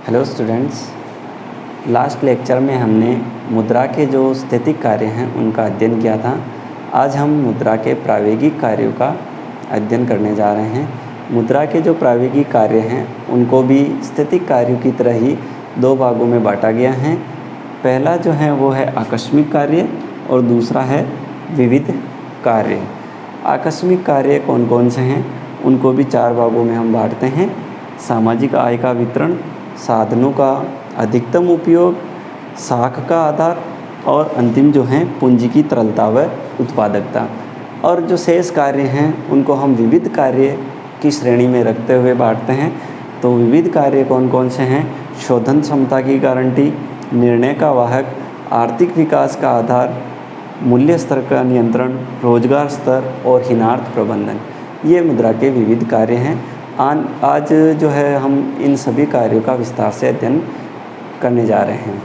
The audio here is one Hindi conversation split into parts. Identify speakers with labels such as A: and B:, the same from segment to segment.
A: हेलो स्टूडेंट्स, लास्ट लेक्चर में हमने मुद्रा के जो स्थैतिक कार्य हैं उनका अध्ययन किया था। आज हम मुद्रा के प्रायोगिक कार्यों का अध्ययन करने जा रहे हैं। मुद्रा के जो प्रायोगिक कार्य हैं उनको भी स्थैतिक कार्यों की तरह ही दो भागों में बांटा गया है। पहला जो है वो है आकस्मिक कार्य और दूसरा है विविध कार्य। आकस्मिक कार्य कौन कौन से हैं उनको भी चार भागों में हम बांटते हैं। सामाजिक आय का वितरण, साधनों का अधिकतम उपयोग, साख का आधार और अंतिम जो हैं पूंजी की तरलता व उत्पादकता। और जो शेष कार्य हैं उनको हम विविध कार्य की श्रेणी में रखते हुए बांटते हैं। तो विविध कार्य कौन कौन से हैं? शोधन क्षमता की गारंटी, निर्णय का वाहक, आर्थिक विकास का आधार, मूल्य स्तर का नियंत्रण, रोजगार स्तर और हिनार्थ प्रबंधन, ये मुद्रा के विविध कार्य हैं। आज जो है हम इन सभी कार्यों का विस्तार से अध्ययन करने जा रहे हैं।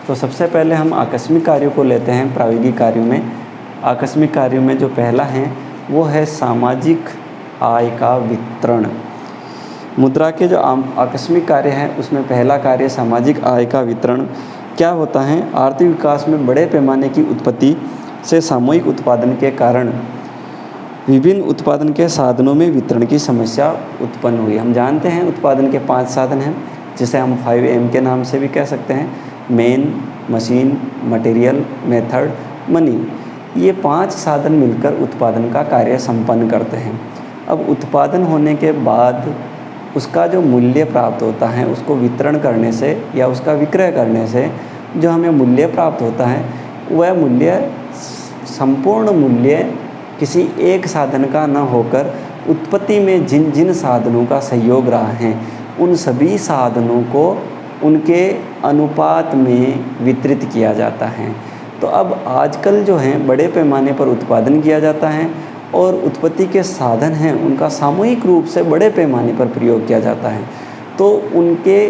A: तो सबसे पहले हम आकस्मिक कार्यों को लेते हैं। प्रायोगिक कार्यों में आकस्मिक कार्यों में जो पहला है वो है सामाजिक आय का वितरण। मुद्रा के जो आकस्मिक कार्य हैं उसमें पहला कार्य सामाजिक आय का वितरण क्या होता है? आर्थिक विकास में बड़े पैमाने की उत्पत्ति से सामूहिक उत्पादन के कारण विभिन्न उत्पादन के साधनों में वितरण की समस्या उत्पन्न हुई। हम जानते हैं उत्पादन के 5 साधन हैं जिसे हम 5M के नाम से भी कह सकते हैं: main, machine, material, method, money. ये 5 साधन मिलकर उत्पादन का कार्य संपन्न करते हैं। अब उत्पादन होने के बाद उसका जो मूल्य प्राप्त होता है उसको वितरण करने से या उसका विक्रय करने से जो हमें मूल्य प्राप्त होता है वह मूल्य संपूर्ण मूल्य किसी एक साधन का न होकर उत्पत्ति में जिन जिन साधनों का सहयोग रहा है उन सभी साधनों को उनके अनुपात में वितरित किया जाता है। तो अब आजकल जो है बड़े पैमाने पर उत्पादन किया जाता है और उत्पत्ति के साधन हैं उनका सामूहिक रूप से बड़े पैमाने पर प्रयोग किया जाता है। तो उनके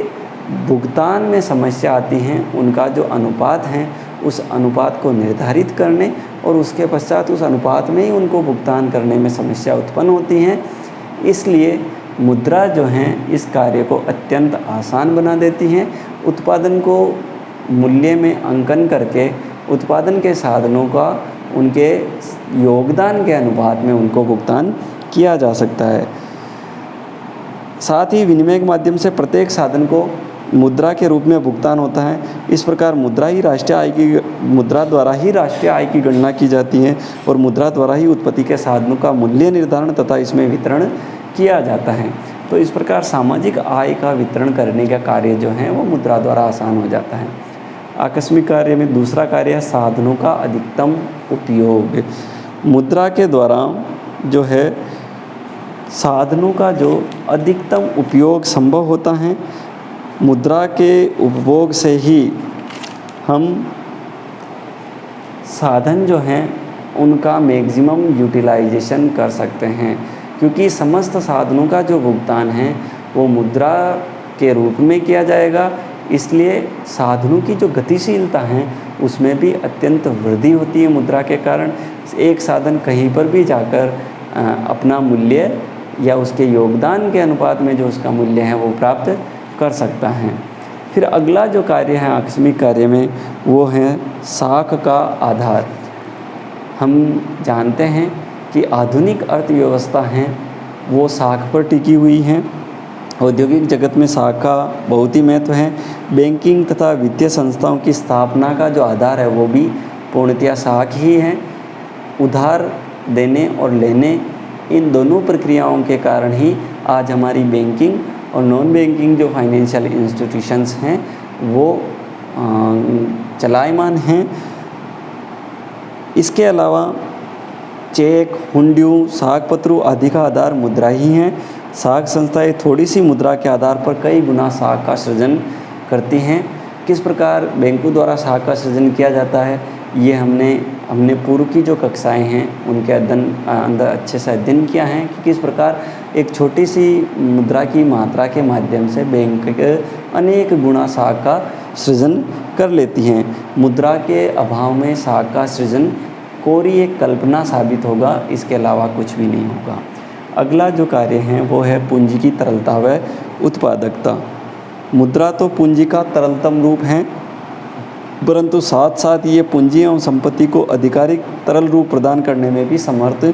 A: भुगतान में समस्या आती है। उनका जो अनुपात है उस अनुपात को निर्धारित करने और उसके पश्चात उस अनुपात में ही उनको भुगतान करने में समस्या उत्पन्न होती हैं। इसलिए मुद्रा जो हैं इस कार्य को अत्यंत आसान बना देती हैं। उत्पादन को मूल्य में अंकन करके उत्पादन के साधनों का उनके योगदान के अनुपात में उनको भुगतान किया जा सकता है। साथ ही विनिमय के माध्यम से प्रत्येक साधन को मुद्रा के रूप में भुगतान होता है। इस प्रकार मुद्रा द्वारा ही राष्ट्रीय आय की गणना की जाती है और मुद्रा द्वारा ही उत्पत्ति के साधनों का मूल्य निर्धारण तथा इसमें वितरण किया जाता है। तो इस प्रकार सामाजिक आय का वितरण करने का कार्य जो है वो मुद्रा द्वारा आसान हो जाता है। आकस्मिक कार्य में दूसरा कार्य है साधनों का अधिकतम उपयोग। मुद्रा के द्वारा जो है साधनों का जो अधिकतम उपयोग संभव होता है। मुद्रा के उपभोग से ही हम साधन जो हैं उनका मैक्सिमम यूटिलाइजेशन कर सकते हैं, क्योंकि समस्त साधनों का जो भुगतान है वो मुद्रा के रूप में किया जाएगा। इसलिए साधनों की जो गतिशीलता है उसमें भी अत्यंत वृद्धि होती है मुद्रा के कारण। एक साधन कहीं पर भी जाकर अपना मूल्य या उसके योगदान के अनुपात में जो उसका मूल्य है वो प्राप्त कर सकता है। फिर अगला जो कार्य है आकस्मिक कार्य में वो है साख का आधार। हम जानते हैं कि आधुनिक अर्थव्यवस्था है वो साख पर टिकी हुई है। औद्योगिक जगत में साख का बहुत ही महत्व है। बैंकिंग तथा वित्तीय संस्थाओं की स्थापना का जो आधार है वो भी पूर्णतया साख ही है। उधार देने और लेने इन दोनों प्रक्रियाओं के कारण ही आज हमारी बैंकिंग और नॉन बैंकिंग जो फाइनेंशियल इंस्टीट्यूशंस हैं वो चलायमान हैं। इसके अलावा चेक, हुंडियों, साख पत्रों आदि का आधार मुद्रा ही हैं। साख संस्थाएं थोड़ी सी मुद्रा के आधार पर कई गुना साख का सृजन करती हैं। किस प्रकार बैंकों द्वारा साख का सृजन किया जाता है ये हमने पूर्व की जो कक्षाएं हैं उनके अंदर अच्छे से अध्ययन किया है कि किस प्रकार एक छोटी सी मुद्रा की मात्रा के माध्यम से बैंक अनेक गुना साख का सृजन कर लेती हैं। मुद्रा के अभाव में साख का सृजन कोरी एक कल्पना साबित होगा, इसके अलावा कुछ भी नहीं होगा। अगला जो कार्य है वो है पूंजी की तरलता व उत्पादकता। मुद्रा तो पूंजी का तरलतम रूप है, परंतु साथ साथ ये पूंजी एवं संपत्ति को आधिकारिक तरल रूप प्रदान करने में भी समर्थ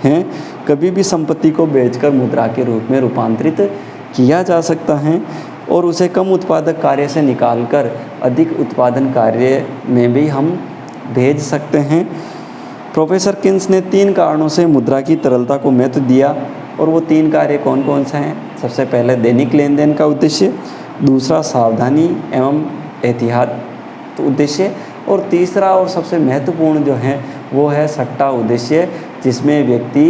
A: हैं। कभी भी संपत्ति को बेचकर मुद्रा के रूप में रूपांतरित किया जा सकता है और उसे कम उत्पादक कार्य से निकालकर अधिक उत्पादन कार्य में भी हम भेज सकते हैं। प्रोफेसर किन्स ने 3 कारणों से मुद्रा की तरलता को महत्व दिया और वो 3 कार्य कौन कौन से हैं? सबसे पहले दैनिक लेन देन का उद्देश्य, दूसरा सावधानी एवं एहतियात उद्देश्य, और तीसरा और सबसे महत्वपूर्ण जो है वो है सट्टा उद्देश्य, जिसमें व्यक्ति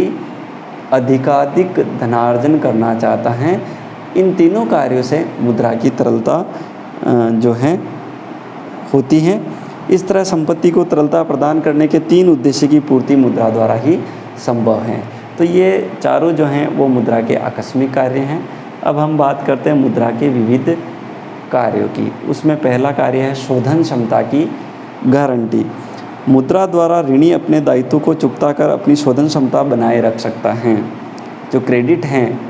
A: अधिकाधिक धनार्जन करना चाहता है। इन तीनों कार्यों से मुद्रा की तरलता जो है होती है। इस तरह संपत्ति को तरलता प्रदान करने के 3 उद्देश्य की पूर्ति मुद्रा द्वारा ही संभव है। तो ये चारों जो हैं वो मुद्रा के आकस्मिक कार्य हैं। अब हम बात करते हैं मुद्रा के विविध कार्यों की। उसमें पहला कार्य है शोधन क्षमता की गारंटी। मुद्रा द्वारा ऋणी अपने दायित्व को चुकता कर अपनी शोधन क्षमता बनाए रख सकता है। जो क्रेडिट हैं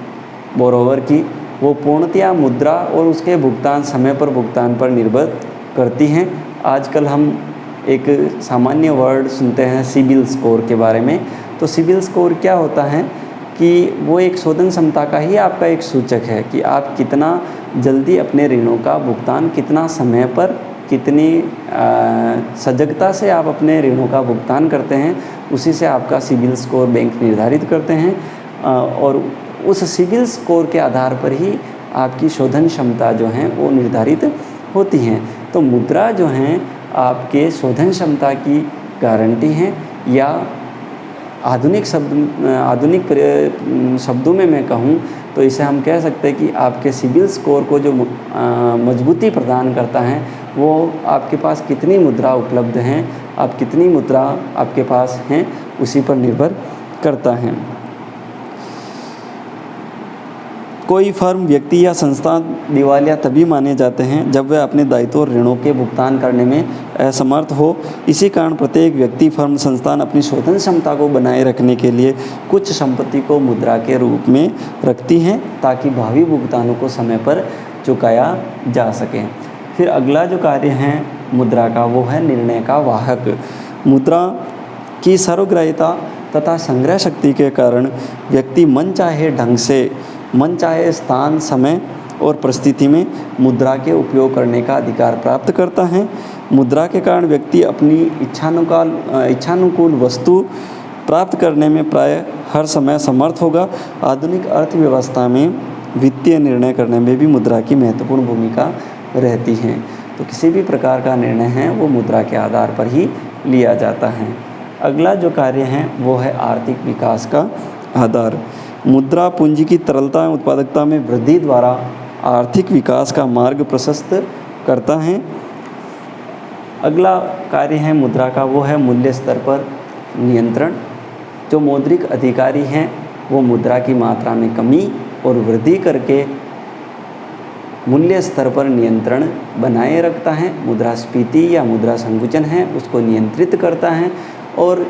A: बोरोवर की, वो पूर्णतया मुद्रा और उसके भुगतान समय पर भुगतान पर निर्भर करती हैं। आजकल हम एक सामान्य वर्ड सुनते हैं सिबिल स्कोर के बारे में। तो सिबिल स्कोर क्या होता है कि वो एक शोधन क्षमता का ही आपका एक सूचक है कि आप कितना जल्दी अपने ऋणों का भुगतान, कितना समय पर, कितनी सजगता से आप अपने ऋणों का भुगतान करते हैं, उसी से आपका सिबिल स्कोर बैंक निर्धारित करते हैं और उस सिबिल स्कोर के आधार पर ही आपकी शोधन क्षमता जो है वो निर्धारित होती हैं। तो मुद्रा जो हैं आपके शोधन क्षमता की गारंटी हैं, या आधुनिक शब्दों में मैं कहूँ तो इसे हम कह सकते हैं कि आपके सिबिल स्कोर को जो मजबूती प्रदान करता है वो आपके पास कितनी मुद्रा उपलब्ध हैं, आप कितनी मुद्रा आपके पास हैं, उसी पर निर्भर करता है। कोई फर्म, व्यक्ति या संस्थान दिवालिया तभी माने जाते हैं जब वे अपने दायित्व और ऋणों के भुगतान करने में असमर्थ हो। इसी कारण प्रत्येक व्यक्ति, फर्म, संस्थान अपनी शोधन क्षमता को बनाए रखने के लिए कुछ संपत्ति को मुद्रा के रूप में रखती हैं ताकि भावी भुगतानों को समय पर चुकाया जा सके। फिर अगला जो कार्य है मुद्रा का वो है निर्णय का वाहक। मुद्रा की सर्वग्राह्यता तथा संग्रह शक्ति के कारण व्यक्ति मनचाहे ढंग से, मनचाहे स्थान, समय और परिस्थिति में मुद्रा के उपयोग करने का अधिकार प्राप्त करता है। मुद्रा के कारण व्यक्ति अपनी इच्छानुकूल वस्तु प्राप्त करने में प्राय हर समय समर्थ होगा। आधुनिक अर्थव्यवस्था में वित्तीय निर्णय करने में भी मुद्रा की महत्वपूर्ण भूमिका रहती है। तो किसी भी प्रकार का निर्णय है वो मुद्रा के आधार पर ही लिया जाता है। अगला जो कार्य है वो है आर्थिक विकास का आधार। मुद्रा पूंजी की तरलता एवं उत्पादकता में वृद्धि द्वारा आर्थिक विकास का मार्ग प्रशस्त करता है। अगला कार्य है मुद्रा का वो है मूल्य स्तर पर नियंत्रण। जो मौद्रिक अधिकारी हैं वो मुद्रा की मात्रा में कमी और वृद्धि करके मूल्य स्तर पर नियंत्रण बनाए रखता है। मुद्रास्फीति या मुद्रा संकुचन है उसको नियंत्रित करता है और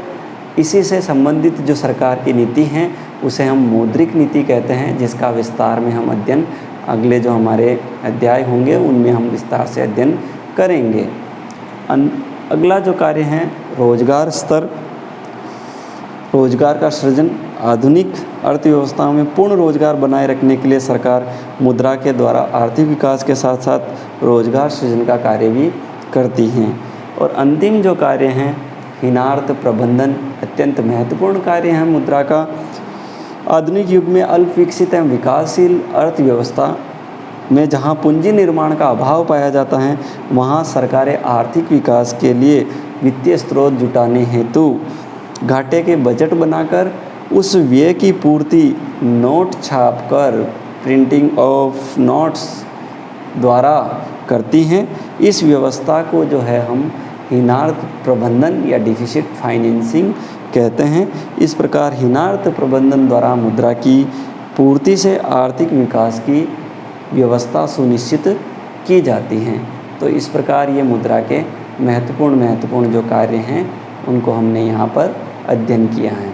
A: इसी से संबंधित जो सरकार की नीति हैं उसे हम मौद्रिक नीति कहते हैं, जिसका विस्तार में हम अध्ययन अगले जो हमारे अध्याय होंगे उनमें हम विस्तार से अध्ययन करेंगे। अगला जो कार्य है रोजगार स्तर, रोजगार का सृजन। आधुनिक अर्थव्यवस्था में पूर्ण रोजगार बनाए रखने के लिए सरकार मुद्रा के द्वारा आर्थिक विकास के साथ साथ रोजगार सृजन का कार्य भी करती हैं। और अंतिम जो कार्य हैं हीनार्थ प्रबंधन, अत्यंत महत्वपूर्ण कार्य है मुद्रा का। आधुनिक युग में अल्प विकसित एवं विकासशील अर्थव्यवस्था में जहां पूंजी निर्माण का अभाव पाया जाता है वहां सरकारें आर्थिक विकास के लिए वित्तीय स्रोत जुटाने हेतु घाटे के बजट बनाकर उस व्यय की पूर्ति नोट छापकर, प्रिंटिंग ऑफ नोट्स द्वारा करती हैं। इस व्यवस्था को जो है हम हीनार्थ प्रबंधन या डिफिसिट फाइनेंसिंग कहते हैं। इस प्रकार हीनार्थ प्रबंधन द्वारा मुद्रा की पूर्ति से आर्थिक विकास की व्यवस्था सुनिश्चित की जाती हैं। तो इस प्रकार ये मुद्रा के महत्वपूर्ण जो कार्य हैं उनको हमने यहाँ पर अध्ययन किया है।